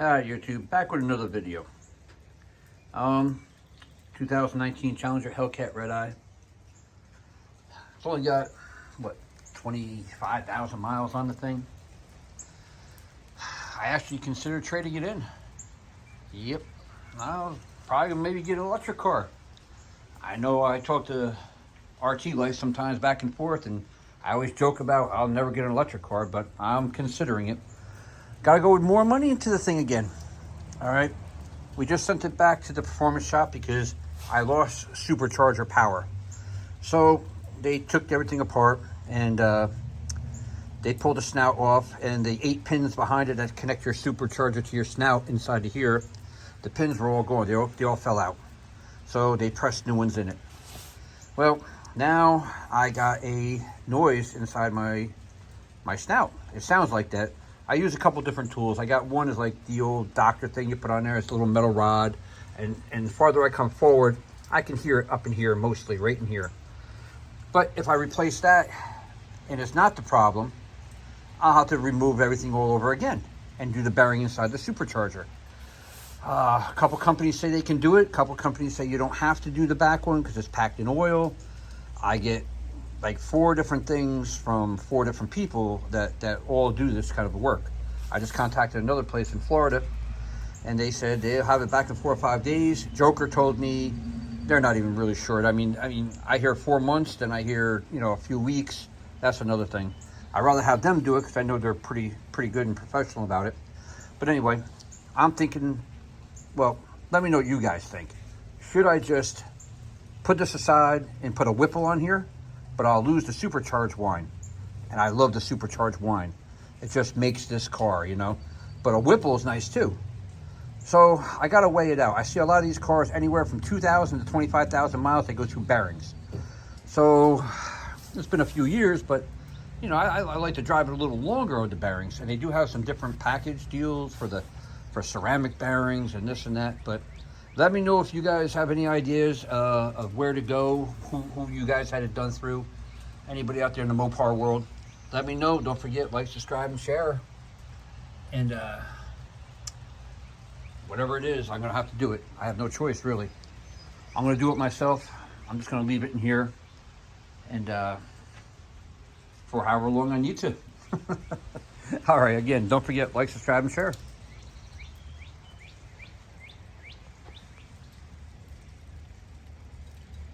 YouTube, back with another video. 2019 Challenger Hellcat Red Eye. It's only got, what, 25,000 miles on the thing. I actually considered trading it in. Yep, I'll probably maybe get an electric car. I know I talk to RT Life sometimes back and forth, and I always joke about I'll never get an electric car, but I'm considering it. Gotta go with more money into the thing again. All right, we just sent it back to the performance shop because I lost supercharger power. So they took everything apart and they pulled the snout off, and the 8 pins behind it that connect your supercharger to your snout inside of here, the pins were all gone. They all fell out. So they pressed new ones in it. Well, now I got a noise inside my snout. It sounds like that. I use a couple different tools. I got one is like the old doctor thing you put on there. It's a little metal rod. And the farther I come forward, I can hear it up in here, mostly right in here. But if I replace that and it's not the problem, I'll have to remove everything all over again and do the bearing inside the supercharger. A couple companies say they can do it. A couple companies say you don't have to do the back one because it's packed in oil. I get like 4 different things from 4 different people that all do this kind of work. I just contacted another place in Florida, and they said they'll have it back in 4 or 5 days. Joker told me they're not even really sure. I mean, I hear 4 months, then I hear, a few weeks. That's another thing. I'd rather have them do it because I know they're pretty good and professional about it. But anyway, I'm thinking, well, let me know what you guys think. Should I just put this aside and put a Whipple on here? But I'll lose the supercharged wine. And I love the supercharged wine. It just makes this car, But a Whipple is nice too. So I gotta weigh it out. I see a lot of these cars anywhere from 2,000 to 25,000 miles. They go through bearings. So it's been a few years, but I like to drive it a little longer with the bearings. And they do have some different package deals for ceramic bearings and this and that. But let me know if you guys have any ideas of where to go, who you guys had it done through. Anybody out there in the Mopar world, let me know. Don't forget, like, subscribe, and share. And whatever it is, I'm going to have to do it. I have no choice, really. I'm going to do it myself. I'm just going to leave it in here and for however long I need to. All right, again, don't forget, like, subscribe, and share.